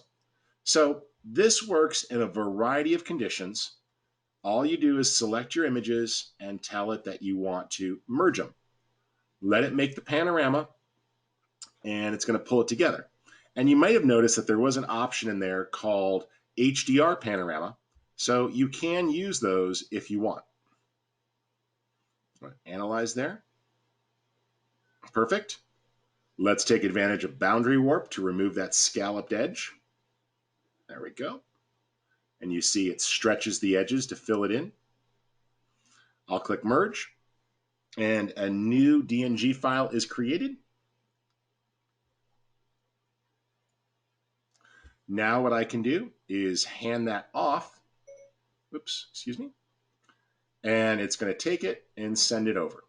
Speaker 2: So this works in a variety of conditions. All you do is select your images and tell it that you want to merge them. Let it make the panorama, and it's going to pull it together. And you might have noticed that there was an option in there called HDR panorama. So you can use those if you want. Analyze there. Perfect. Let's take advantage of boundary warp to remove that scalloped edge. There we go. And you see it stretches the edges to fill it in. I'll click merge, and a new DNG file is created. Now what I can do is hand that off. Oops, excuse me. And it's going to take it and send it over.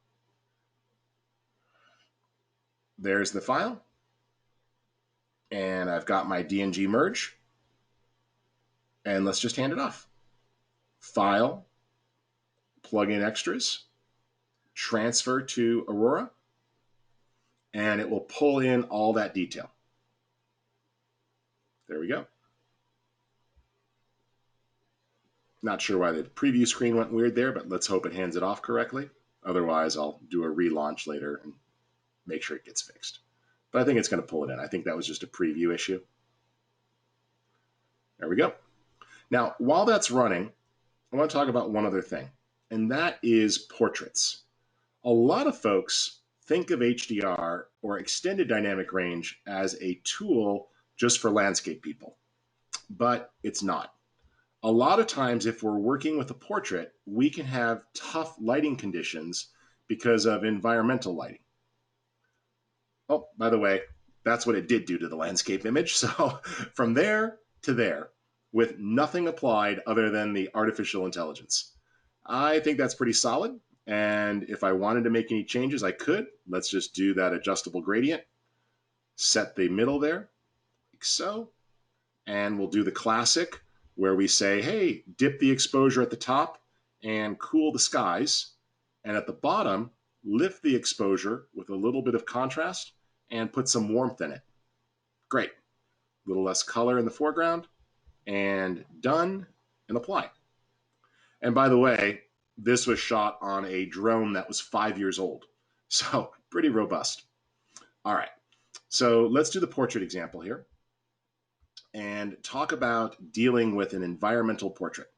Speaker 2: There's the file. And I've got my DNG merge. And let's just hand it off. File, plug in extras, transfer to Aurora, and it will pull in all that detail. There we go. Not sure why the preview screen went weird there, but let's hope it hands it off correctly. Otherwise, I'll do a relaunch later and make sure it gets fixed. But I think it's going to pull it in. I think that was just a preview issue. There we go. Now, while that's running, I want to talk about one other thing, and that is portraits. A lot of folks think of HDR or extended dynamic range as a tool just for landscape people, but it's not. A lot of times, if we're working with a portrait, we can have tough lighting conditions because of environmental lighting. Oh, by the way, that's what it did do to the landscape image. So from there to there, with nothing applied other than the artificial intelligence. I think that's pretty solid. And if I wanted to make any changes, I could. Let's just do that adjustable gradient. Set the middle there, like so. And we'll do the classic where we say, hey, dip the exposure at the top and cool the skies. And at the bottom, lift the exposure with a little bit of contrast and put some warmth in it. Great. A little less color in the foreground. And done, and apply. And by the way, this was shot on a drone that was 5 years old. So pretty robust. All right. So let's do the portrait example here and talk about dealing with an environmental portrait.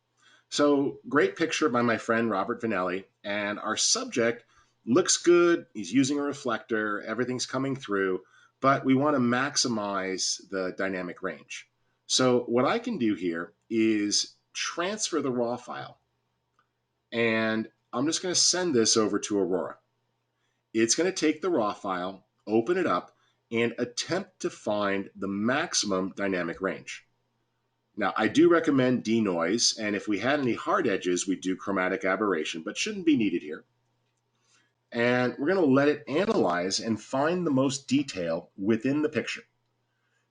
Speaker 2: So great picture by my friend Robert Vanelli, and our subject looks good. He's using a reflector. Everything's coming through, but we want to maximize the dynamic range. So what I can do here is transfer the raw file, and I'm just going to send this over to Aurora. It's going to take the raw file, open it up, and attempt to find the maximum dynamic range. Now, I do recommend denoise, and if we had any hard edges, we'd do chromatic aberration, but shouldn't be needed here. And we're going to let it analyze and find the most detail within the picture.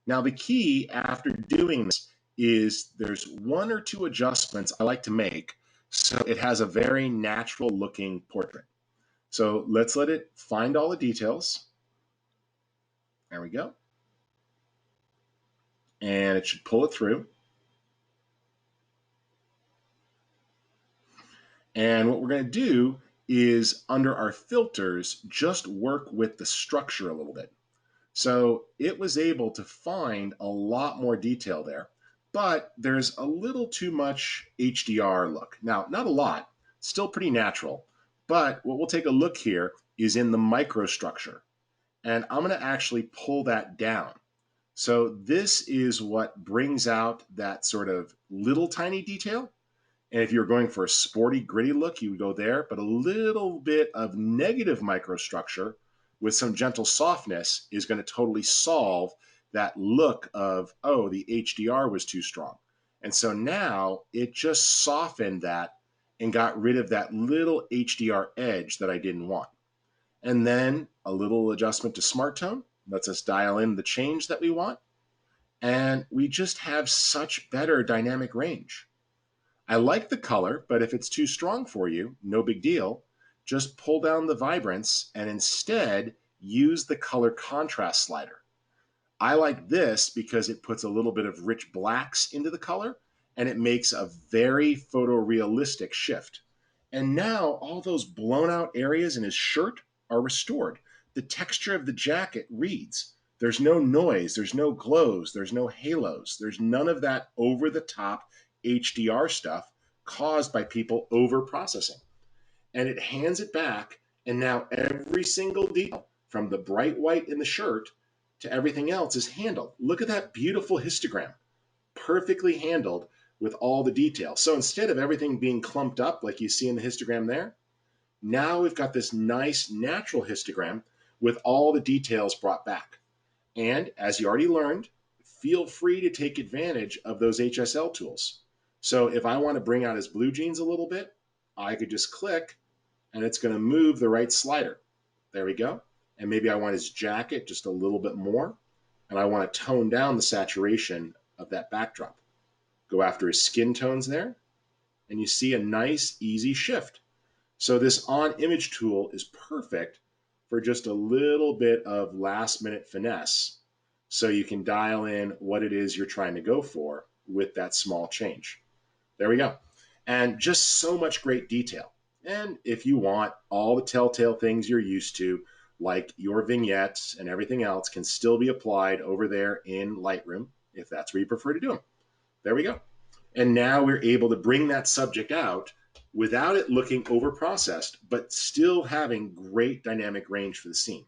Speaker 2: Now, the key after doing this is there's one or two adjustments I like to make so it has a very natural looking portrait. So let's let it find all the details. There we go. And it should pull it through. And what we're going to do is under our filters, just work with the structure a little bit. So it was able to find a lot more detail there, but there's a little too much HDR look. Now, not a lot, still pretty natural, but what we'll take a look here is in the microstructure. And I'm going to actually pull that down. So this is what brings out that sort of little tiny detail. And if you're going for a sporty, gritty look, you would go there, but a little bit of negative microstructure with some gentle softness is going to totally solve that look of, oh, the HDR was too strong. And so now it just softened that and got rid of that little HDR edge that I didn't want. And then a little adjustment to Smart Tone lets us dial in the change that we want. And we just have such better dynamic range. I like the color, but if it's too strong for you, no big deal. Just pull down the vibrance and instead use the color contrast slider. I like this because it puts a little bit of rich blacks into the color and it makes a very photorealistic shift. And now all those blown out areas in his shirt are restored. The texture of the jacket reads. There's no noise, there's no glows, there's no halos, there's none of that over the top HDR stuff caused by people over processing. And it hands it back, and now every single detail from the bright white in the shirt to everything else is handled. Look at that beautiful histogram, perfectly handled with all the details. So instead of everything being clumped up like you see in the histogram there, now we've got this nice natural histogram with all the details brought back. And as you already learned, feel free to take advantage of those HSL tools. So if I want to bring out his blue jeans a little bit, I could just click and it's going to move the right slider. There we go. And maybe I want his jacket just a little bit more, and I want to tone down the saturation of that backdrop. Go after his skin tones there, and you see a nice, easy shift. So this on image tool is perfect for just a little bit of last minute finesse. So you can dial in what it is you're trying to go for with that small change. There we go. And just so much great detail. And if you want, all the telltale things you're used to, like your vignettes and everything else, can still be applied over there in Lightroom if that's where you prefer to do them. There we go. And now we're able to bring that subject out without it looking over-processed, but still having great dynamic range for the scene.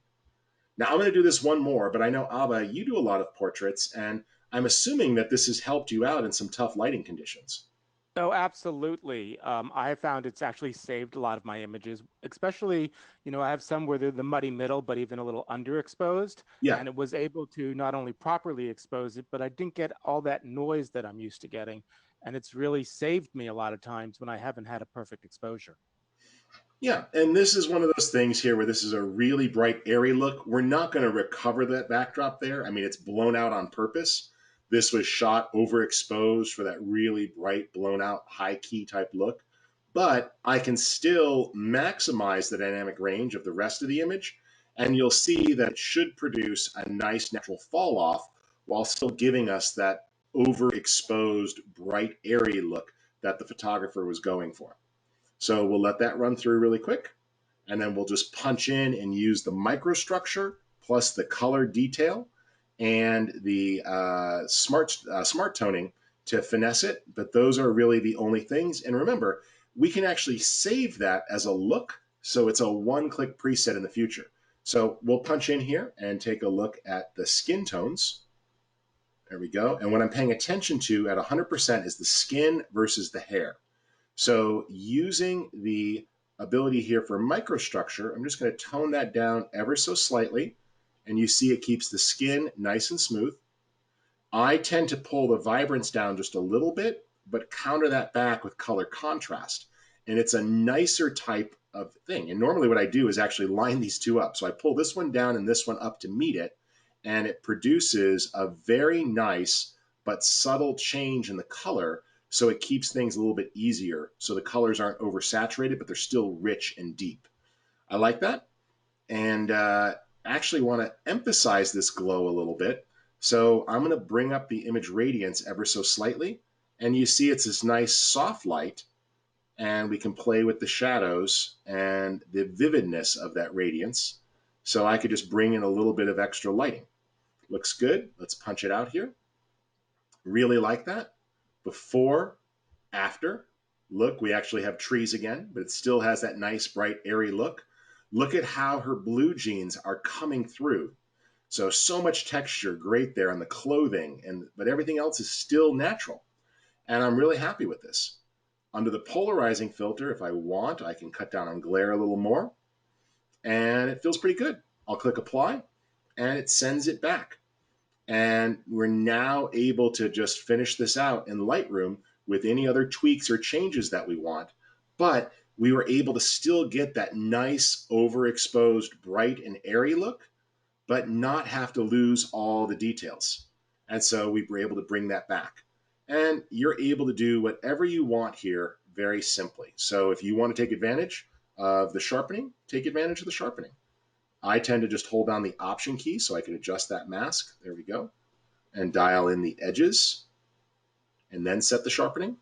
Speaker 2: Now, I'm going to do this one more, but I know, Abba, you do a lot of portraits, and I'm assuming that this has helped you out in some tough lighting conditions.
Speaker 1: Oh, absolutely. I have found it's actually saved a lot of my images, especially, I have some where they're the muddy middle, but even a little underexposed.
Speaker 2: Yeah,
Speaker 1: And it was able to not only properly expose it, but I didn't get all that noise that I'm used to getting. And it's really saved me a lot of times when I haven't had a perfect exposure.
Speaker 2: yeah. And this is one of those things here where this is a really bright, airy look. We're not going to recover that backdrop there. I mean, it's blown out on purpose. This was shot overexposed for that really bright, blown out, high key type look. But I can still maximize the dynamic range of the rest of the image. And you'll see that it should produce a nice natural fall off while still giving us that overexposed, bright, airy look that the photographer was going for. So we'll let that run through really quick, and then we'll just punch in and use the microstructure plus the color detail and the smart toning to finesse it. But those are really the only things. And remember, we can actually save that as a look, so it's a one-click preset in the future. So we'll punch in here and take a look at the skin tones. There we go. And what I'm paying attention to at 100% is the skin versus the hair. So using the ability here for microstructure, I'm just going to tone that down ever so slightly. And you see it keeps the skin nice and smooth. I tend to pull the vibrance down just a little bit, but counter that back with color contrast. And it's a nicer type of thing. And normally what I do is actually line these two up. So I pull this one down and this one up to meet it. And it produces a very nice but subtle change in the color, so it keeps things a little bit easier. So the colors aren't oversaturated, but they're still rich and deep. I like that. And actually want to emphasize this glow a little bit. So I'm going to bring up the image radiance ever so slightly. And you see it's this nice soft light. and we can play with the shadows and the vividness of that radiance. So I could just bring in a little bit of extra lighting. Looks good. Let's punch it out here. Really like that. Before, after. Look, we actually have trees again, but it still has that nice, bright, airy look. Look at how her blue jeans are coming through. So much texture, great there on the clothing, but everything else is still natural. And I'm really happy with this. Under the polarizing filter, if I want, I can cut down on glare a little more, and it feels pretty good. I'll click apply, and it sends it back. And we're now able to just finish this out in Lightroom with any other tweaks or changes that we want. But we were able to still get that nice overexposed, bright, and airy look, but not have to lose all the details. And so we were able to bring that back. And you're able to do whatever you want here very simply. So if you want to take advantage of the sharpening, take advantage of the sharpening. I tend to just hold down the Option key so I can adjust that mask. There we go. And dial in the edges and then set the sharpening.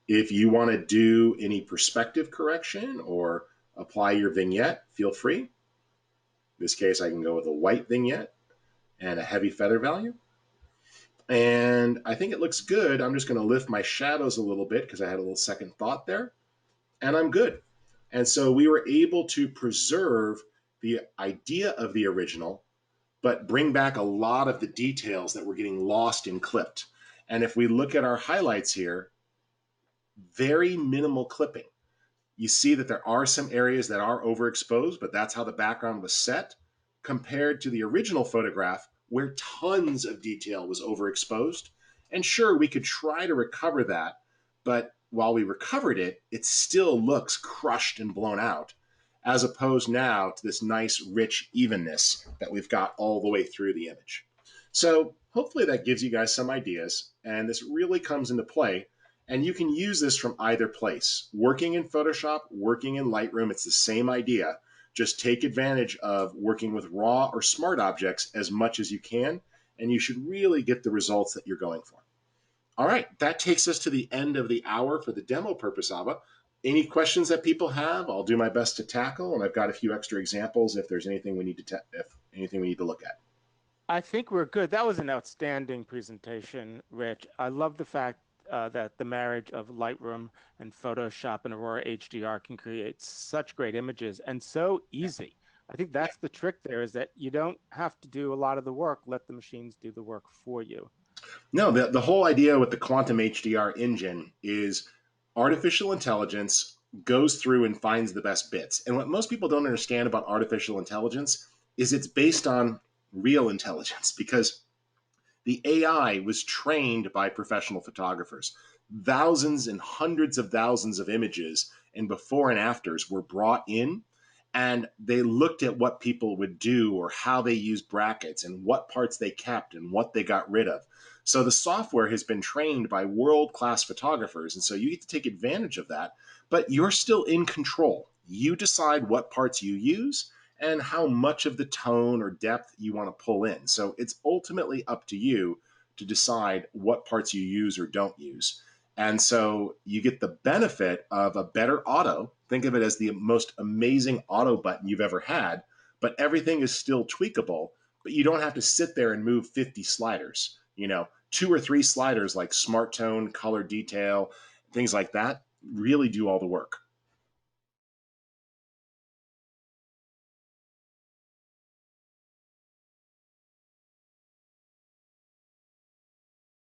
Speaker 2: If you want to do any perspective correction or apply your vignette, feel free. In this case, I can go with a white vignette and a heavy feather value. And I think it looks good. I'm just going to lift my shadows a little bit because I had a little second thought there. And I'm good. And so we were able to preserve the idea of the original, but bring back a lot of the details that were getting lost in clipped. And if we look at our highlights here, very minimal clipping. You see that there are some areas that are overexposed, but that's how the background was set compared to the original photograph where tons of detail was overexposed. And sure, we could try to recover that, but while we recovered it, it still looks crushed and blown out, as opposed now to this nice, rich evenness that we've got all the way through the image. So hopefully that gives you guys some ideas, and this really comes into play. And you can use this from either place. Working in Photoshop, working in Lightroom, it's the same idea. Just take advantage of working with raw or smart objects as much as you can, and you should really get the results that you're going for. All right, that takes us to the end of the hour for the demo purpose, Ava. Any questions that people have, I'll do my best to tackle, and I've got a few extra examples if there's anything we need to if anything we need to look at.
Speaker 1: I think we're good. That was an outstanding presentation, Rich. I love the fact that the marriage of Lightroom and Photoshop and Aurora HDR can create such great images and so easy. I think that's the trick there is that you don't have to do a lot of the work. Let the machines do the work for you.
Speaker 2: No, the whole idea with the quantum HDR engine is artificial intelligence goes through and finds the best bits. And what most people don't understand about artificial intelligence is it's based on real intelligence because the AI was trained by professional photographers. Thousands and hundreds of thousands of images and before and afters were brought in, and they looked at what people would do or how they used brackets and what parts they kept and what they got rid of. So the software has been trained by world-class photographers, and so you get to take advantage of that, but you're still in control. You decide what parts you use and how much of the tone or depth you want to pull in. So it's ultimately up to you to decide what parts you use or don't use. And so you get the benefit of a better auto. Think of it as the most amazing auto button you've ever had, but everything is still tweakable, but you don't have to sit there and move 50 sliders. You know, two or three sliders like smart tone, color detail, things like that really do all the work.